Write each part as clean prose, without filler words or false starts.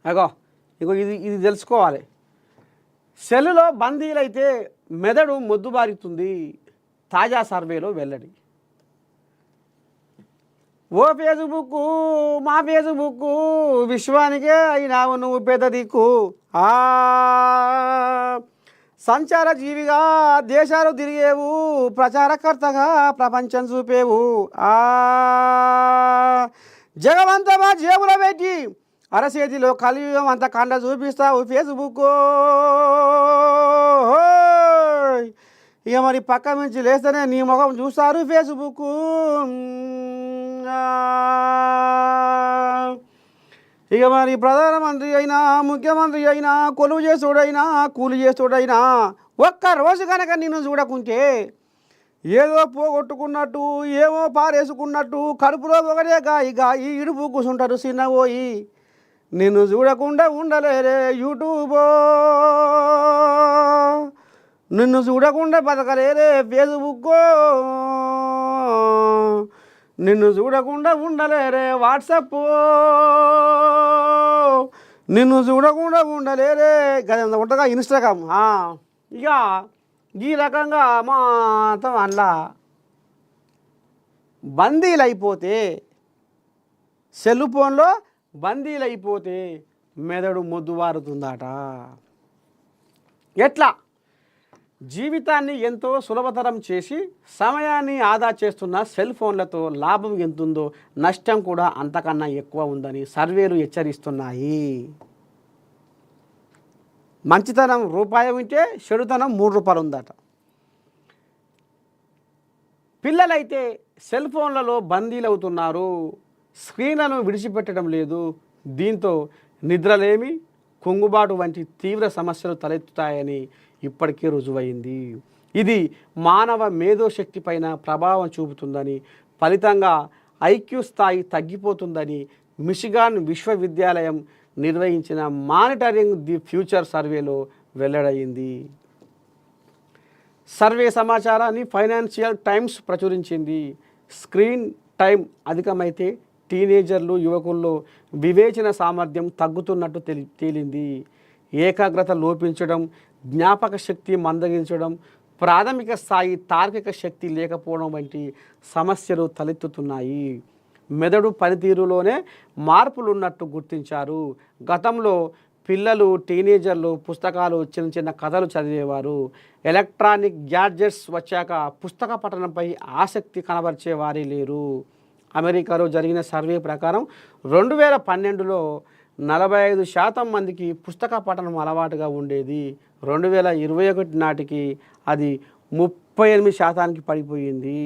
అగో ఇగో ఇది ఇది తెలుసుకోవాలి. సెల్లులో బందీలైతే మెదడు మొద్దుబారుతుంది, తాజా సర్వేలో వెల్లడి. ఓ ఫేస్బుక్ మా ఫేస్బుక్ విశ్వానికే అయినావు నువ్వు పెద్ద దిక్కు. సంచార జీవిగా దేశాలు తిరిగేవు, ప్రచారకర్తగా ప్రపంచం చూపేవు. జగమంతా మా జేబులో పెట్టి అరచేతిలో కలియుగం అంత కండ చూపిస్తావు ఫేస్బుక్. ఇక మరి పక్క నుంచి లేస్తేనే నీ ముఖం చూస్తారు ఫేస్బుక్. ఇక మరి ప్రధానమంత్రి అయినా ముఖ్యమంత్రి అయినా కొలువు చేసుడైనా కూలి చేసుడైనా ఒక్కరోజు కనుక నిన్ను చూడకుంటే ఏదో పోగొట్టుకున్నట్టు ఏమో పారేసుకున్నట్టు కడుపులో ఒకటే గాయి గాయి ఇడుపు కూర్చుంటారు చిన్నపోయి. నిన్ను చూడకుండా ఉండలేరే యూట్యూబో, నిన్ను చూడకుండా బతకలేరే ఫేస్బుక్కో, నిన్ను చూడకుండా ఉండలేరే వాట్సాప్, నిన్ను చూడకుండా ఉండలేరే గదంతా ఉంటుందిగా ఇన్స్టాగ్రామ్. ఇక ఈ రకంగా మొత్తం అందులో బందీలైపోతే, సెల్ ఫోన్లో బందీలైపోతే మెదడు మొద్దుబారుతుందట. ఎట్లా? జీవితాన్ని ఎంతో సులభతరం చేసి సమయాన్ని ఆదా చేస్తున్న సెల్ ఫోన్లతో లాభం ఎంతుందో నష్టం కూడా అంతకన్నా ఎక్కువ ఉందని సర్వేలు హెచ్చరిస్తున్నాయి. మంచితనం రూపాయి ఉంటే చెడుతనం 3 రూపాయలు ఉందట. పిల్లలైతే సెల్ ఫోన్లలో బందీలవుతున్నారు, స్క్రీన్లను విడిచిపెట్టడం లేదు. దీంతో నిద్రలేమి, కుంగుబాటు వంటి తీవ్ర సమస్యలు తలెత్తుతాయని ఇప్పటికే రుజువైంది. ఇది మానవ మేధోశక్తి పైన ప్రభావం చూపుతుందని, ఫలితంగా ఐక్యూ స్థాయి తగ్గిపోతుందని మిషిగాన్ విశ్వవిద్యాలయం నిర్వహించిన మానిటరింగ్ ది ఫ్యూచర్ సర్వేలో వెల్లడైంది. సర్వే సమాచారాన్ని ఫైనాన్షియల్ టైమ్స్ ప్రచురించింది. స్క్రీన్ టైం అధికమైతే టీనేజర్లు, యువకుల్లో వివేచన సామర్థ్యం తగ్గుతున్నట్టు తేలింది. ఏకాగ్రత లోపించడం, జ్ఞాపక శక్తి మందగించడం, ప్రాథమిక స్థాయి తార్కిక శక్తి లేకపోవడం వంటి సమస్యలు తలెత్తుతున్నాయి. మెదడు పనితీరులోనే మార్పులు ఉన్నట్టు గుర్తించారు. గతంలో పిల్లలు, టీనేజర్లు పుస్తకాలు, చిన్న చిన్న కథలు చదివేవారు. ఎలక్ట్రానిక్ గ్యాడ్జెట్స్ వచ్చాక పుస్తక పఠనంపై ఆసక్తి కనబరిచేవారే లేరు. అమెరికాలో జరిగిన సర్వే ప్రకారం 2012లో 45% మందికి పుస్తక పఠనం అలవాటుగా ఉండేది. 2021 నాటికి అది 38% పడిపోయింది.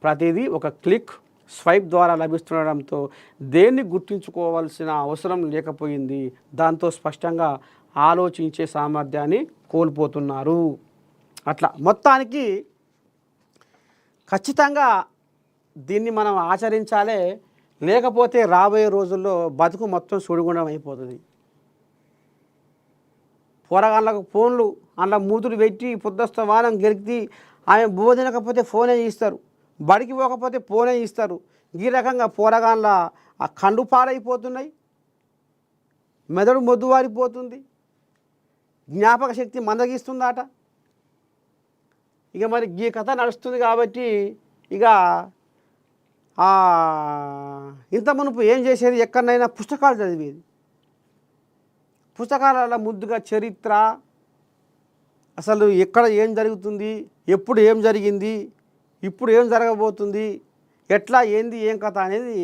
ప్రతిదీ ఒక క్లిక్, స్వైప్ ద్వారా లభిస్తుండడంతో దేన్ని గుర్తుంచుకోవాల్సిన అవసరం లేకపోయింది. దాంతో స్పష్టంగా ఆలోచించే సామర్థ్యాన్ని కోల్పోతున్నారు. అట్లా మొత్తానికి ఖచ్చితంగా దీన్ని మనం ఆచరించాలే, లేకపోతే రాబోయే రోజుల్లో బతుకు మొత్తం సుడిగుండం అయిపోతుంది. పోరగాళ్ళకు ఫోన్లు అందులో మూతులు పెట్టి పొద్దుస్త వారం గెలికి ఆమె బోధనకపోతే ఫోనే ఇస్తారు, బడికి పోకపోతే ఫోనే ఇస్తారు. ఈ రకంగా పోరగాళ్ళ ఆ కండు పాడైపోతున్నాయి, మెదడు మొద్దువారిపోతుంది, జ్ఞాపక శక్తి మందగిస్తుందట. ఇక మరి ఈ కథ నడుస్తుంది కాబట్టి ఇక ఇంత మునుపు ఏం చేసేది, ఎక్కడైనా పుస్తకాలు చదివేది. పుస్తకాలలో ముద్దుగా చరిత్ర, అసలు ఎక్కడ ఏం జరుగుతుంది, ఎప్పుడు ఏం జరిగింది, ఇప్పుడు ఏం జరగబోతుంది, ఎట్లా ఏంది ఏం కథ అనేది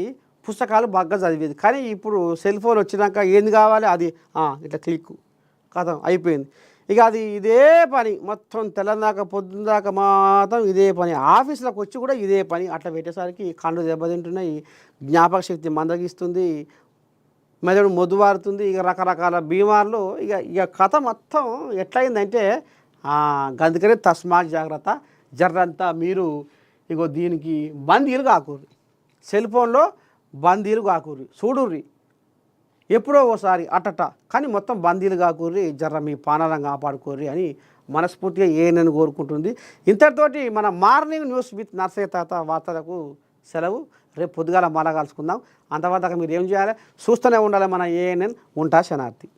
పుస్తకాలు బాగా చదివేది. కానీ ఇప్పుడు సెల్ ఫోన్ వచ్చినాక ఏంది కావాలి అది ఇట్లా క్లిక్ కథ అయిపోయింది. ఇక అది ఇదే పని మొత్తం తెల్లందాక పొద్దుందాకా మాత్రం ఇదే పని, ఆఫీసులకు వచ్చి కూడా ఇదే పని. అట్లా పెట్టేసరికి కళ్ళు దెబ్బతింటున్నాయి, జ్ఞాపక శక్తి మందగిస్తుంది, మెదడు మొద్దుబారుతుంది, ఇక రకరకాల బీమార్లు. ఇక కథ మొత్తం ఎట్లయిందంటే అందుకనే తస్మాత్ జాగ్రత్త, జర్రంతా మీరు ఇగో దీనికి బందీలు కాకూర్రి, సెల్ ఫోన్లో బందీలు కాకూర్రి, చూడుర్రి ఎప్పుడో ఒకసారి అట్టట, కానీ మొత్తం బందీలు కాకూర్రి, జర్ర మీ పానాలను కాపాడుకోర్రి అని మనస్ఫూర్తిగా ఏనని కోరుకుంటుంది. ఇంతటితోటి మన మార్నింగ్ న్యూస్ విత్ నర్సయ్య తాత వార్తలకు సెలవు. రేపు పొద్దుగాల మళ్ళా కలుసుకుందాం. అంతవరకు మీరు ఏం చేయాలి, చూస్తూనే ఉండాలి మన ఏఎన్ఎన్. ఉంటా శనార్థి.